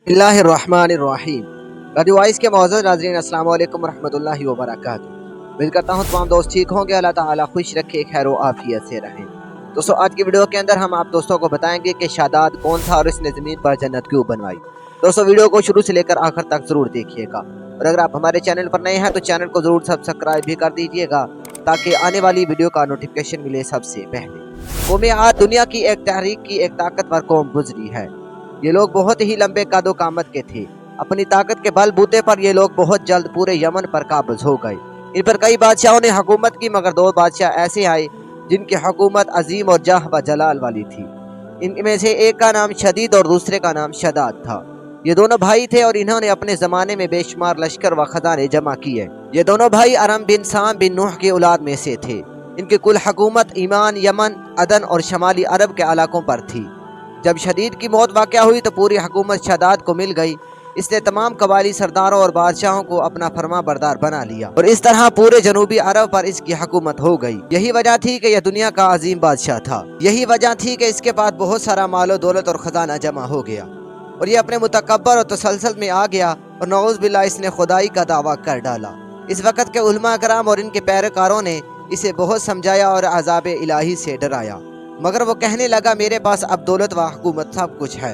बिस्मिल्लाहिर्रहमानिर्रहीम। Radio voice के मौजूद नाज़रीन अस्सलाम वालेकुम रहमतुल्लाहि व बरकातुहू। उम्मीद करता हूँ तमाम दोस्त ठीक होंगे, अल्लाह ताला खुश रखे, खैर व आफियत से रहें। दोस्तों, आज की वीडियो के अंदर हम आप दोस्तों को बताएंगे कि शादाद कौन था और इसने ज़मीन पर जन्नत क्यों बनवाई। दोस्तों, वीडियो को शुरू से लेकर आखिर तक ज़रूर देखिएगा, और अगर आप हमारे चैनल पर नए हैं तो चैनल को ज़रूर सब्सक्राइब भी कर दीजिएगा ताकि आने वाली वीडियो का नोटिफिकेशन मिले सबसे पहले। कौम आद दुनिया की एक तहरीक की एक ताकतवर कौम गुजरी है। ये लोग बहुत ही लंबे कदो कामत के थे। अपनी ताकत के बलबूते पर ये लोग बहुत जल्द पूरे यमन पर काबिज हो गए। इन पर कई बादशाहों ने हुकूमत की, मगर दो बादशाह ऐसे आए जिनकी हुकूमत अजीम और जाह व जलाल वाली थी। इनमें से एक का नाम शदीद और दूसरे का नाम शदाद था। ये दोनों भाई थे और इन्होंने अपने ज़माने में बेशुमार लश्कर व खजाने जमा किए। ये दोनों भाई अरम बिन साम बिन नूह की औलाद में से थे। इनकी कुल हुकूमत ईमान, यमन, अदन और शमाली अरब के इलाकों पर थी। जब शदीद की मौत वाक़या हुई तो पूरी हुकूमत शदाद को मिल गई। इसने तमाम कबायली सरदारों और बादशाहों को अपना फरमा बरदार बना लिया और इस तरह पूरे जनूबी अरब पर इसकी हुकूमत हो गई। यही वजह थी कि यह दुनिया का अजीम बादशाह था। यही वजह थी कि इसके पास बहुत सारा मालो दौलत और खजाना जमा हो गया और ये अपने मुतकब्बर और तसलसल में आ गया और नऊज़ बिल्लाह इसने खुदाई का दावा कर डाला। इस वक़्त के उलमा कराम और इनके पैरोकारों ने इसे बहुत समझाया और अज़ाब इलाही से डराया, मगर वो कहने लगा, मेरे पास अब दौलत व हुकूमत सब कुछ है,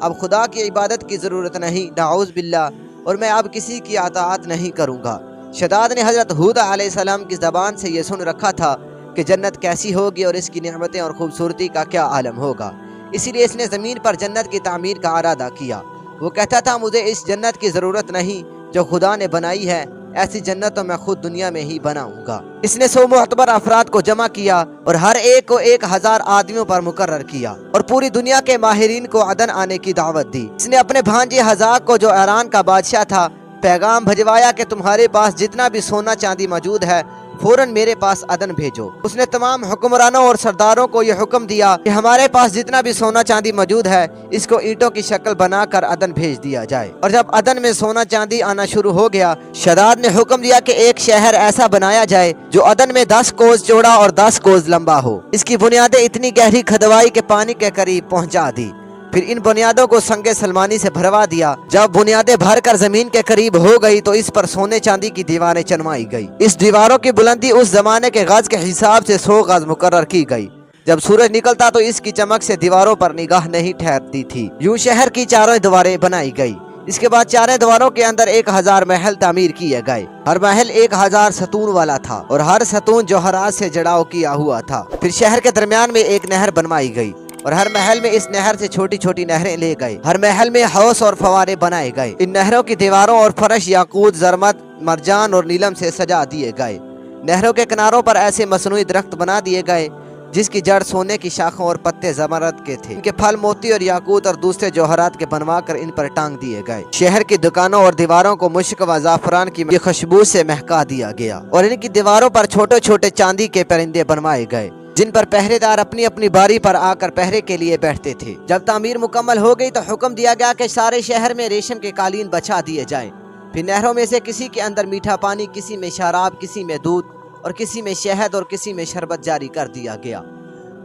अब खुदा की इबादत की ज़रूरत नहीं, नाऊज़ बिल्लाह, और मैं अब किसी की अताअत नहीं करूँगा। शदाद ने हज़रत हूद अलैहिस्सलाम की ज़बान से ये सुन रखा था कि जन्नत कैसी होगी और इसकी नेमतें और खूबसूरती का क्या आलम होगा, इसीलिए इसने ज़मीन पर जन्नत की तामीर का इरादा किया। वो कहता था, मुझे इस जन्नत की ज़रूरत नहीं जो खुदा ने बनाई है, ऐसी जन्नत तो मैं खुद दुनिया में ही बनाऊंगा। इसने 100 मुअतबर अफराद को जमा किया और हर एक को 1000 आदमियों पर मुकर्रर किया और पूरी दुनिया के माहिरीन को अदन आने की दावत दी। इसने अपने भांजे हज़ाक को, जो ईरान का बादशाह था, पैगाम भिजवाया कि तुम्हारे पास जितना भी सोना चांदी मौजूद है फौरन मेरे पास अदन भेजो। उसने तमाम हुक्मरानों और सरदारों को यह हुक्म दिया कि हमारे पास जितना भी सोना चांदी मौजूद है इसको ईंटों की शक्ल बनाकर अदन भेज दिया जाए। और जब अदन में सोना चांदी आना शुरू हो गया, शदाद ने हुक्म दिया कि एक शहर ऐसा बनाया जाए जो अदन में 10 कोस चौड़ा और 10 कोस लंबा हो। इसकी बुनियादें इतनी गहरी खदवाई के पानी के करीब पहुँचा दी। फिर इन बुनियादों को संगे सलमानी से भरवा दिया। जब बुनियादें भरकर जमीन के करीब हो गई तो इस पर सोने चांदी की दीवारें चनवाई गई। इस दीवारों की बुलंदी उस जमाने के गज के हिसाब से 100 गज मुकर्रर की गई। जब सूरज निकलता तो इसकी चमक से दीवारों पर निगाह नहीं ठहरती थी। यूं शहर की चारों दीवारें बनाई गई। इसके बाद चारों दीवारों के अंदर 1000 महल तामीर किए गए। हर महल 1000 सतून वाला था और हर सतून जौहरात से जड़ाव किया हुआ था। फिर शहर के दरमियान में एक नहर बनवाई गई और हर महल में इस नहर से छोटी छोटी नहरें ले गए। हर महल में हौस और फवारे बनाए गए। इन नहरों की दीवारों और फर्श याकूत, जरमत, मरजान और नीलम से सजा दिए गए। नहरों के किनारों पर ऐसे मसनूई दरख्त बना दिए गए जिसकी जड़ सोने की शाखों और पत्ते जमरद के थे। इनके फल मोती और याकूत और दूसरे जौहरात के बनवा कर इन पर टांग दिए गए। शहर की दुकानों और दीवारों को मुश्क व जाफरान की खुशबू से महका दिया गया और इनकी दीवारों पर छोटे छोटे चांदी के परिंदे बनवाए गए जिन पर पहरेदार अपनी अपनी बारी पर आकर पहरे के लिए बैठते थे। जब तामीर मुकम्मल हो गई तो हुक्म दिया गया कि सारे शहर में रेशम के कालीन बछा दिए जाएं। फिर नहरों में से किसी के अंदर मीठा पानी, किसी में शराब, किसी में दूध और किसी में शहद और किसी में शरबत जारी कर दिया गया।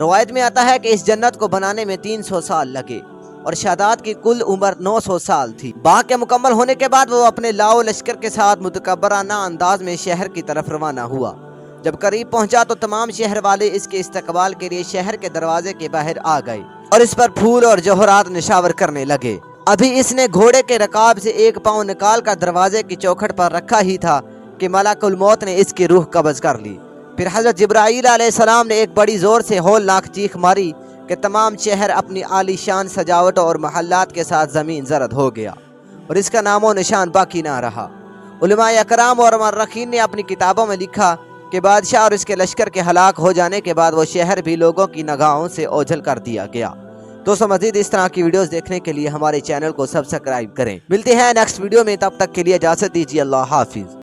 रवायत में आता है कि इस जन्नत को बनाने में 300 साल लगे और शदाद की कुल उम्र 900 साल थी। बाग के मुकम्मल होने के बाद वो अपने लाओ लश्कर के साथ मुतकब्बराना अंदाज में शहर की तरफ रवाना हुआ। जब करीब पहुंचा तो तमाम शहर वाले इसके इस्तकबाल के लिए शहर के दरवाजे के बाहर आ गए और इस पर फूल और जौहरात निशावर करने लगे। अभी इसने घोड़े के रकाब से एक पाँव निकाल कर दरवाजे की चौखट पर रखा ही था कि मलाकुल मौत ने इसकी रूह कब्ज कर ली। फिर हज़रत जिब्राईल अलैहिस्सलाम ने एक बड़ी जोर से हौलनाक चीख मारी कि तमाम शहर अपनी आलीशान सजावटों और महल्लात के साथ ज़मीन ज़रद हो गया और इसका नामो निशान बाकी ना रहा। उलमाए अकराम और मर्रखीन ने अपनी किताबों में लिखा कि बादशाह और इसके लश्कर के हलाक हो जाने के बाद वो शहर भी लोगों की निगाहों से ओझल कर दिया गया। दोस्तों, मजीद इस तरह की वीडियोस देखने के लिए हमारे चैनल को सब्सक्राइब करें। मिलते हैं नेक्स्ट वीडियो में, तब तक के लिए इजाज़त दीजिए। अल्लाह हाफिज़।